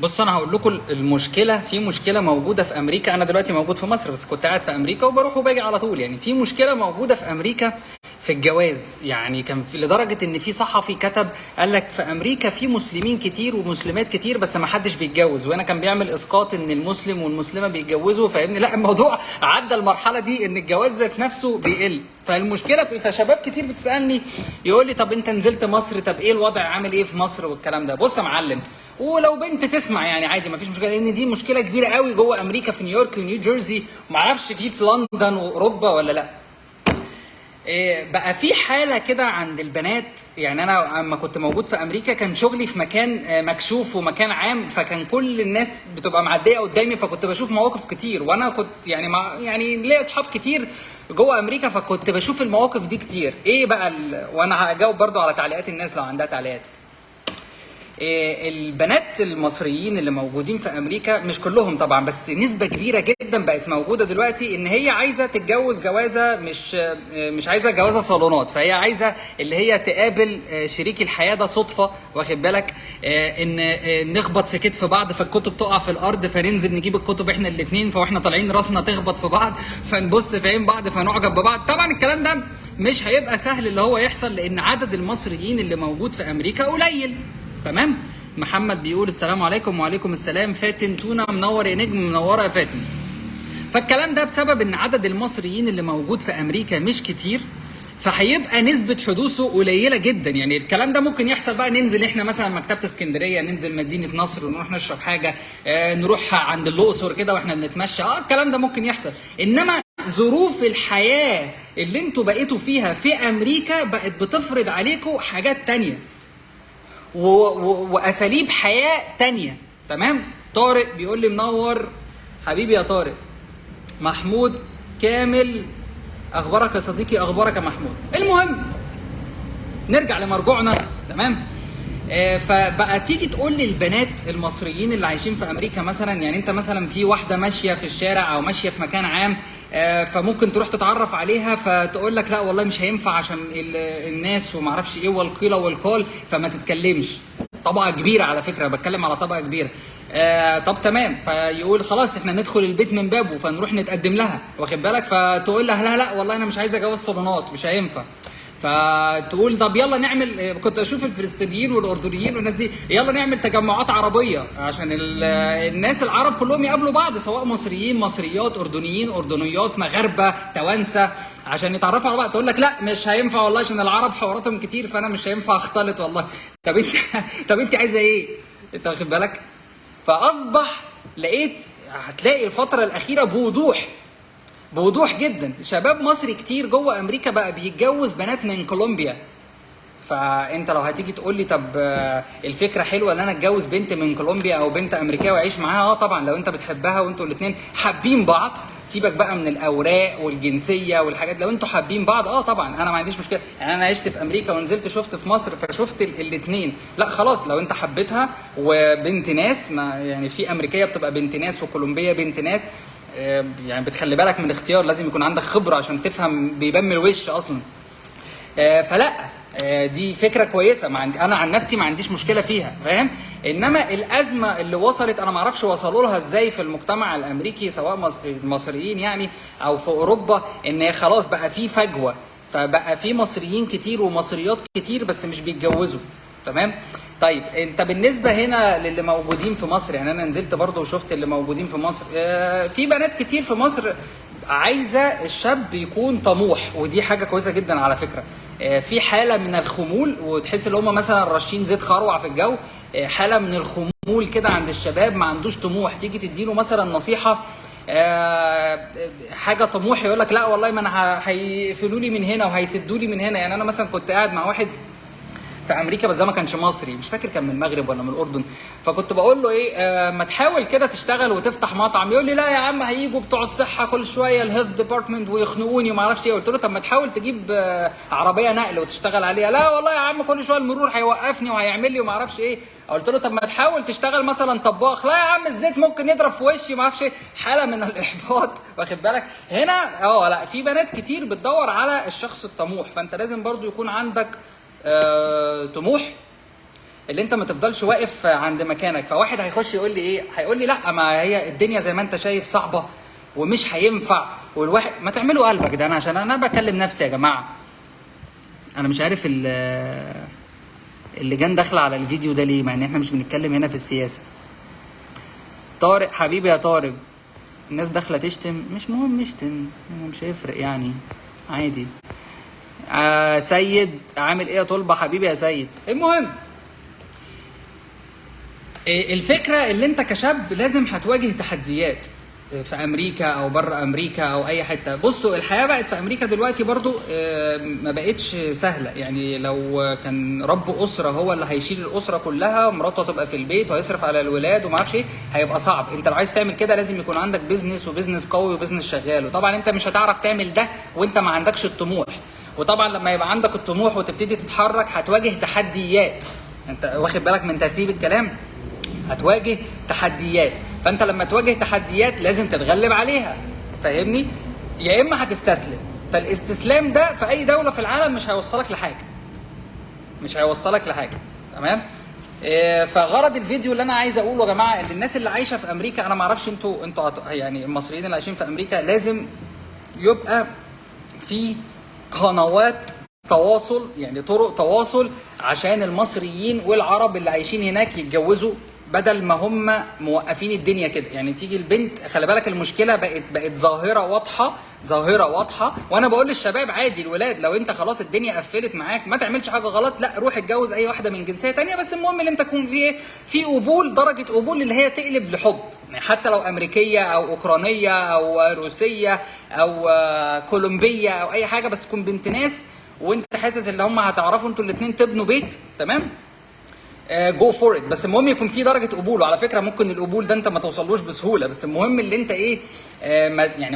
بص انا هقول لكم المشكله، في مشكله موجوده في امريكا. انا دلوقتي موجود في مصر بس كنت قاعد في امريكا وبروح وباجي على طول. يعني في مشكله موجوده في امريكا في الجواز. يعني كان في لدرجه ان في صحفي كتب قال لك في امريكا في مسلمين كتير ومسلمات كتير بس ما حدش بيتجوز، وانا كان بيعمل اسقاط ان المسلم والمسلمه بيتجوزوا. فاهمني؟ لا، الموضوع عدى المرحله دي ان الجواز ذات نفسه بيقل. فالمشكله في فشباب كتير بتسالني يقول لي طب انت نزلت مصر، طب ايه الوضع عامل ايه في مصر والكلام ده. بص يا معلم، ولو بنت تسمع يعني عادي مفيش مشكله، لان دي مشكله كبيره قوي جوه امريكا، في نيويورك ونيو جيرسي، ومعرفش في لندن واوروبا ولا لا. بقى في حاله كده عند البنات. يعني انا اما كنت موجود في امريكا كان شغلي في مكان مكشوف ومكان عام، فكان كل الناس بتبقى معديه قدامي، فكنت بشوف مواقف كتير. وانا كنت يعني يعني ليا اصحاب كتير جوه امريكا، فكنت بشوف المواقف دي كتير. ايه بقى وانا هجاوب برضو على تعليقات الناس لو عندها تعليقات. البنات المصريين اللي موجودين في امريكا مش كلهم طبعا، بس نسبه كبيره جدا بقت موجوده دلوقتي ان هي عايزه تتجوز جوازه مش عايزه جوازه صالونات. فهي عايزه اللي هي تقابل شريك الحياه ده صدفه، واخد بالك؟ ان نخبط في كتف بعض فالكتب تقع في الارض، فننزل نجيب الكتب احنا الاثنين، فاحنا طالعين راسنا تخبط في بعض، فنبص في عين بعض فنعجب ببعض. طبعا الكلام ده مش هيبقى سهل اللي هو يحصل، لان عدد المصريين اللي موجود في امريكا قليل. تمام. محمد بيقول السلام عليكم. وعليكم السلام. فاتن تونا منور يا نجم، منوره يا فاتن. فالكلام ده بسبب ان عدد المصريين اللي موجود في امريكا مش كتير، فهيبقى نسبة حدوثه قليلة جدا. يعني الكلام ده ممكن يحصل بقى ننزل احنا مثلا مكتبة اسكندرية، ننزل مدينة نصر ونروح نشرب حاجة، نروح عند الأقصر كده واحنا بنتمشى، الكلام ده ممكن يحصل. انما ظروف الحياة اللي انتوا بقيتوا فيها في امريكا بقت بتفرض عليكم حاجات تانية واساليب حياه تانية. تمام. طارق بيقول لي منور حبيبي يا طارق. محمود كامل اخبارك يا صديقي؟ اخبارك يا محمود. المهم نرجع لمرجوعنا. تمام. فبقى تيجي تقول لي البنات المصريين اللي عايشين في امريكا مثلا، يعني انت مثلا في واحده ماشيه في الشارع او ماشيه في مكان عام، فممكن تروح تتعرف عليها فتقول لك لا والله مش هينفع عشان الناس وما اعرفش ايه والقيل والقال، فما تتكلمش. طبقه كبيره على فكره، بتكلم على طبقه كبيره. طب تمام، فيقول خلاص احنا ندخل البيت من بابه فنروح نتقدم لها، واخد بالك؟ فتقول لها لا لا والله انا مش عايزه جواز صالونات، مش هينفع. فتقول طب يلا نعمل، كنت اشوف الفلسطينيين والاردنيين والناس دي، يلا نعمل تجمعات عربيه عشان الناس العرب كلهم يقابلوا بعض، سواء مصريين مصريات، اردنيين اردنيات، مغاربه توانسه، عشان يتعرفوا على بعض. تقول لك لا مش هينفع والله عشان العرب حواراتهم كتير فانا مش هينفع اختلط والله. طب انت طب انت عايزه ايه؟ انت واخد بالك؟ فاصبح هتلاقي الفتره الاخيره بوضوح جدا شباب مصري كتير جوه امريكا بقى بيتجوز بنات من كولومبيا. فانت لو هتيجي تقول لي طب الفكره حلوه ان انا اتجوز بنت من كولومبيا او بنت امريكيه واعيش معاها، طبعا لو انت بتحبها وانتوا الاثنين حابين بعض، سيبك بقى من الاوراق والجنسيه والحاجات، لو انتوا حابين بعض طبعا انا ما عنديش مشكله. يعني انا عشت في امريكا ونزلت شفت في مصر فشفت الاثنين، لا خلاص لو انت حبيتها وبنت ناس، ما يعني في امريكيه بتبقى بنت ناس وكولومبيه بنت ناس، يعني بتخلي بالك من الاختيار، لازم يكون عندك خبره عشان تفهم، بيبان من الوش اصلا. فلا دي فكره كويسه، انا عن نفسي ما عنديش مشكله فيها، فاهم؟ انما الازمه اللي وصلت انا ما اعرفش وصلوا لها ازاي في المجتمع الامريكي، سواء المصريين يعني او في اوروبا، ان خلاص بقى في فجوه، فبقى في مصريين كتير ومصريات كتير بس مش بيتجوزوا. تمام. طيب انت بالنسبه هنا للي موجودين في مصر، يعني انا نزلت برضو وشفت اللي موجودين في مصر، في بنات كتير في مصر عايزه الشاب يكون طموح، ودي حاجه كويسه جدا على فكره. في حاله من الخمول، وتحس ان هم مثلا راشين زيت خروع في الجو، حاله من الخمول كده عند الشباب، ما عندوش طموح. تيجي تديله مثلا نصيحه حاجه طموح، يقول لك لا والله ما انا هيقفلوا لي من هنا وهيسدوا لي من هنا. يعني انا مثلا كنت قاعد مع واحد في امريكا بس ده ما كانش مصري، مش فاكر كان من المغرب ولا من الاردن، فكنت بقول له ايه ما تحاول كده تشتغل وتفتح مطعم. يقول لي لا يا عم هيجوا بتوع الصحه كل شويه الهيلث ديبارتمنت ويخنقوني وما اعرفش ايه. قلت له طب ما تحاول تجيب عربيه نقل وتشتغل عليها. لا والله يا عم كل شويه المرور هيوقفني وهيعمل لي وما اعرفش ايه. قلت له طب ما تحاول تشتغل مثلا طباخ. لا يا عم الزيت ممكن يضرب في وشي ما اعرفش ايه. حاله من الاحباط، واخد بالك؟ هنا لا في بنات كتير بتدور على الشخص الطموح، فانت لازم برضو يكون عندك طموح. اللي انت ما تفضلش واقف عند مكانك. فواحد هيخش يقول لي ايه، هيقول لي لا ما هي الدنيا زي ما انت شايف صعبه ومش هينفع، والواحد ما تعملوا قلبك ده. انا عشان انا بكلم نفسي يا جماعه. انا مش عارف اللي جان داخله على الفيديو ده ليه، مع ان احنا مش بنتكلم هنا في السياسه. طارق حبيبي يا طارق، الناس داخله تشتم، مش مهم نشتم، مش هيفرق يعني، عادي. سيد عامل ايه يا طلبه حبيبي يا سيد. المهم الفكره اللي انت كشاب لازم هتواجه تحديات في امريكا او بره امريكا او اي حته. بصوا الحياه بقت في امريكا دلوقتي برضو ما بقتش سهله. يعني لو كان رب اسره هو اللي هيشيل الاسره كلها ومراته تبقى في البيت وهيصرف على الولاد وما اعرفش ايه، هيبقى صعب. انت لو عايز تعمل كده لازم يكون عندك بيزنس، وبيزنس قوي، وبيزنس شغال. وطبعا انت مش هتعرف تعمل ده وانت ما عندكش الطموح. وطبعا لما يبقى عندك الطموح وتبتدي تتحرك هتواجه تحديات. انت واخد بالك من ترتيب الكلام؟ هتواجه تحديات. فانت لما تواجه تحديات لازم تتغلب عليها، فاهمني؟ يا اما هتستسلم. فالاستسلام ده في اي دوله في العالم مش هيوصلك لحاجه، مش هيوصلك لحاجه. تمام؟ فغرض الفيديو اللي انا عايز اقوله يا جماعه، ان الناس اللي عايشه في امريكا، انا ما اعرفش انتوا يعني المصريين اللي عايشين في امريكا، لازم يبقى في قنوات تواصل، يعني طرق تواصل عشان المصريين والعرب اللي عايشين هناك يتجوزوا، بدل ما هم موقفين الدنيا كده. يعني تيجي البنت، خلي بالك المشكله بقت ظاهره واضحه، ظاهره واضحه. وانا بقول للشباب عادي، الولاد لو انت خلاص الدنيا قفلت معاك ما تعملش حاجه غلط، لا روح اتجوز اي واحده من جنسيه تانية، بس المهم ان انت تكون في قبول، درجه قبول اللي هي تقلب لحب. يعني حتى لو امريكيه او اوكرانيه او روسيه او كولومبيه او اي حاجه، بس تكون بنت ناس وانت حاسس ان هم هتعرفوا انتوا الاثنين تبنوا بيت. تمام؟ جو فور ات. بس المهم يكون في درجه قبول. وعلى فكره ممكن القبول ده انت ما توصلوش بسهوله، بس المهم اللي انت ايه،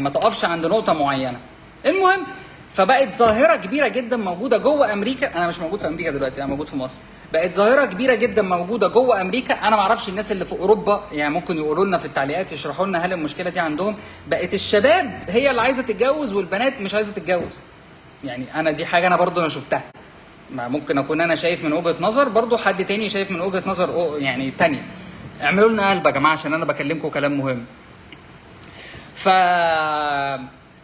ما تقفش عند نقطه معينه. المهم فبقت ظاهره كبيره جدا موجوده جوه امريكا. انا مش موجود في امريكا دلوقتي، انا موجود في مصر. بقت ظاهره كبيره جدا موجوده جوه امريكا. انا ما اعرفش الناس اللي في اوروبا، يعني ممكن يقولوا لنا في التعليقات، يشرحوا لنا هل المشكله دي عندهم. بقت الشباب هي اللي عايزه تتجوز والبنات مش عايزه تتجوز. يعني انا دي حاجه انا برضو انا شفتها، ممكن اكون انا شايف من وجهه نظر، برضو حد تاني شايف من وجهه نظر يعني تانية. اعملوا لنا قلب يا جماعه عشان انا بكلمكم كلام مهم.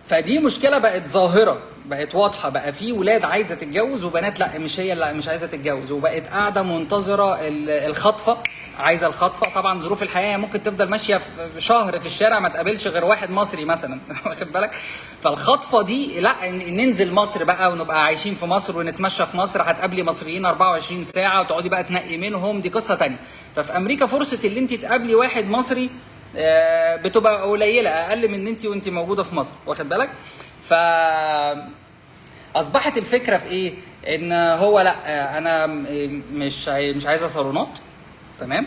فدي مشكله بقت ظاهره، بقت واضحه. بقى في ولاد عايزه تتجوز وبنات لا، مش هي اللي مش عايزه تتجوز، وبقت قاعده منتظره الخطفه، عايزه الخطفه. طبعا ظروف الحياه ممكن تفضل ماشيه في شهر في الشارع ما تقابلش غير واحد مصري مثلا واخد بالك؟ فالخطفه دي لا، ننزل مصر بقى ونبقى عايشين في مصر ونتمشى في مصر، هتقابلي مصريين 24 ساعه وتقعدي بقى تنقي منهم، دي قصه ثانيه. ففي امريكا فرصه اللي انت تقابلي واحد مصري بتبقى قليله، اقل من ان انت موجوده في مصر، واخد بالك؟ ف اصبحت الفكره في ايه؟ ان هو لا، انا مش عايزه صالونات. تمام؟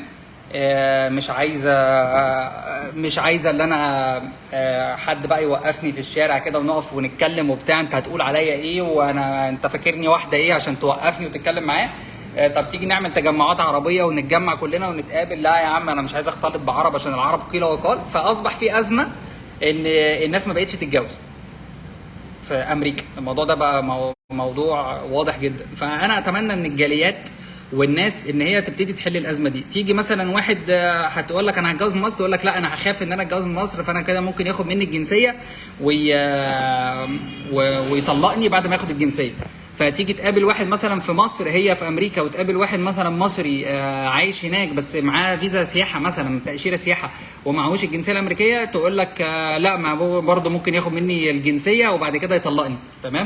مش عايزه ان انا حد بقى يوقفني في الشارع كده ونقف ونتكلم وبتاع، انت هتقول عليا ايه انت فاكرني واحده ايه عشان توقفني وتتكلم معايا؟ طب تيجي نعمل تجمعات عربيه ونتجمع كلنا ونتقابل. لا يا عم، انا مش عايز اختلط بعرب عشان العرب قيل وقال. فاصبح في ازمه ان الناس ما بقتش تتجوز في امريكا. الموضوع ده بقى موضوع واضح جدا. فانا اتمنى ان الجاليات والناس ان هي تبتدي تحل الازمه دي. تيجي مثلا واحد هتقول لك انا هتجوز من مصر، تقول لك لا انا هخاف ان انا اتجوز من مصر، فانا كده ممكن ياخد مني الجنسيه ويطلقني بعد ما ياخد الجنسيه. فتيجي تقابل واحد مثلا في مصر، هي في امريكا، وتقابل واحد مثلا مصري عايش هناك بس معاه فيزا سياحه مثلا، تاشيره سياحه، ومعهوش الجنسيه الامريكيه، تقول لك لا، ما هو برضه ممكن ياخد مني الجنسيه وبعد كده يطلقني. تمام؟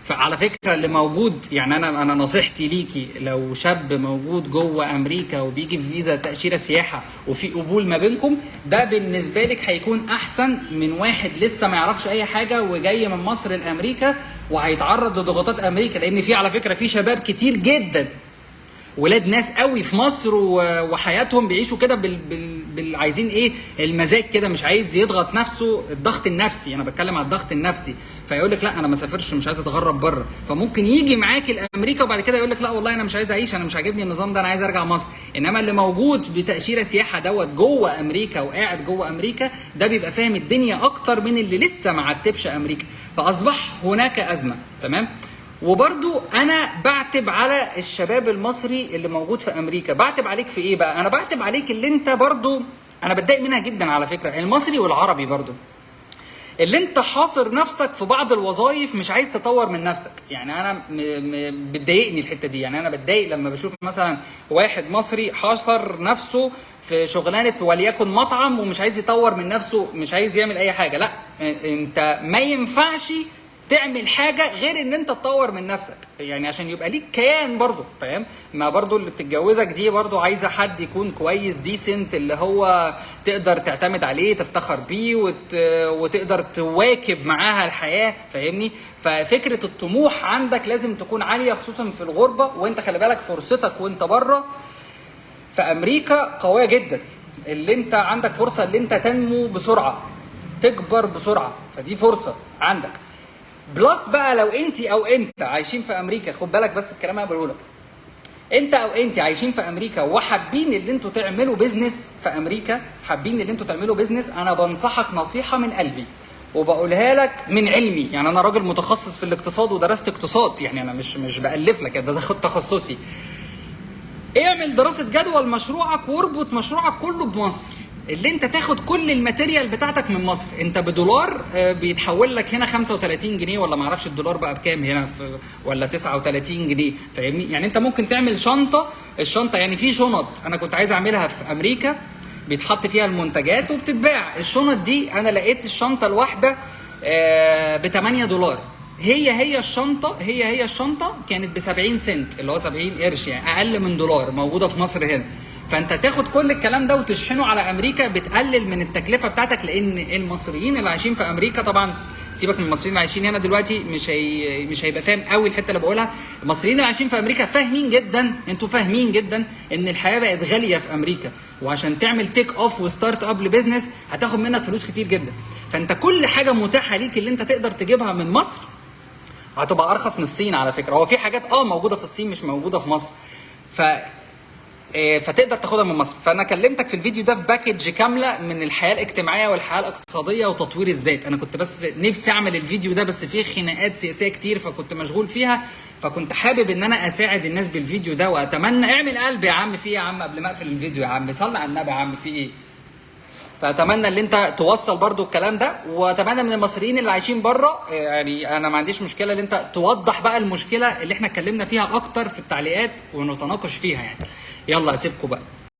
فعلى فكره اللي موجود، يعني انا نصيحتي ليكي، لو شاب موجود جوه امريكا وبيجي في فيزا تاشيره سياحه وفي قبول ما بينكم، ده بالنسبه لك هيكون احسن من واحد لسه ما يعرفش اي حاجه وجاي من مصر لامريكا وهيتعرض لضغوطات امريكا. لان في على فكره في شباب كتير جدا ولاد ناس قوي في مصر وحياتهم بيعيشوا كده عايزين ايه، المزاج كده، مش عايز يضغط نفسه، الضغط النفسي، انا بتكلم على الضغط النفسي. فيقول لك لا انا ما سافرش، مش عايز اتغرب بره، فممكن يجي معاك لامريكا وبعد كده يقول لك لا والله انا مش عايز اعيش، انا مش عاجبني النظام ده، انا عايز ارجع مصر. انما اللي موجود بتاشيره سياحه جوه امريكا وقاعد جوه امريكا، ده بيبقى فاهم الدنيا اكتر من اللي لسه ما عتبش امريكا. فاصبح هناك ازمه. تمام؟ وبرضو انا بعتب على الشباب المصري اللي موجود في امريكا. بعتب عليك في ايه بقى؟ انا بعتب عليك اللي انت برضو، انا بتضايق منها جدا على فكره، المصري والعربي برضو، اللي انت حاصر نفسك في بعض الوظائف، مش عايز تطور من نفسك. يعني انا بتضايقني الحته دي. يعني انا بتضايق لما بشوف مثلا واحد مصري حاصر نفسه في شغلانه وليكن مطعم ومش عايز يطور من نفسه، مش عايز يعمل اي حاجه. لا، انت ما ينفعش تعمل حاجه غير ان انت تطور من نفسك، يعني عشان يبقى ليك كيان برضو، فاهم؟ ما برضو اللي بتتجوزك دي برضو عايزه حد يكون كويس ديسنت، اللي هو تقدر تعتمد عليه، تفتخر بيه، وتقدر تواكب معاها الحياه، فاهمني؟ ففكره الطموح عندك لازم تكون عاليه، خصوصا في الغربه. وانت خلي بالك فرصتك وانت بره في امريكا قويه جدا، اللي انت عندك فرصه اللي انت تنمو بسرعه، تكبر بسرعه، فدي فرصه عندك. بلس بقى لو انت او انت عايشين في امريكا، خد بالك بس الكلام اللي بقوله لك، انت او انت عايشين في امريكا وحابين اللي انتوا تعملوا بيزنس في امريكا، حابين اللي انتوا تعملوا بيزنس، انا بنصحك نصيحه من قلبي وبقولها لك من علمي. يعني انا راجل متخصص في الاقتصاد ودرست اقتصاد، يعني انا مش بالف لك، ده تخصصي. اعمل دراسه جدوى لمشروعك واربط مشروعك كله بمصر، اللي انت تاخد كل الماتيريال بتاعتك من مصر. انت بدولار بيتحول لك هنا 35 جنيه، ولا ما اعرفش الدولار بقى بكام هنا، في ولا 39 جنيه، فاهمني؟ يعني انت ممكن تعمل شنطه، الشنطه يعني في شنط انا كنت عايز اعملها في امريكا بيتحط فيها المنتجات وبتتباع. الشنط دي انا لقيت الشنطه الواحده ب 8 دولار. هي الشنطه كانت ب 70 سنت، اللي هو 70 قرش، يعني اقل من دولار، موجوده في مصر هنا. فانت تاخد كل الكلام ده وتشحنه على امريكا، بتقلل من التكلفه بتاعتك، لان المصريين اللي عايشين في امريكا، طبعا سيبك من المصريين اللي عايشين هنا دلوقتي، مش هيبقى فاهم قوي الحته اللي بقولها. المصريين اللي عايشين في امريكا فاهمين جدا، انتوا فاهمين جدا ان الحياه بقت غاليه في امريكا، وعشان تعمل تيك اوف وستارت اب لبزنس هتاخد منك فلوس كتير جدا. فانت كل حاجه متاحه ليك اللي انت تقدر تجيبها من مصر هتبقى ارخص من الصين على فكره. هو في حاجات موجوده في الصين مش موجوده في مصر، فتقدر تاخدها من مصر. فانا كلمتك في الفيديو ده في باكج كامله من الحياه الاجتماعيه والحياه الاقتصاديه وتطوير الذات. انا كنت بس نفسي اعمل الفيديو ده، بس فيه خناقات سياسيه كتير فكنت مشغول فيها، فكنت حابب ان انا اساعد الناس بالفيديو ده. واتمنى اعمل قلب يا عم، في ايه يا عم قبل ما اقفل الفيديو يا عم؟ صلي على النبي يا عم، في ايه؟ فاتمنى ان انت توصل برضو الكلام ده، واتمنى من المصريين اللي عايشين بره، يعني انا ما عنديش مشكله ان انت توضح بقى المشكله اللي احنا اتكلمنا فيها اكتر في التعليقات ونتناقش فيها يعني. يلا اسيبكم بقى.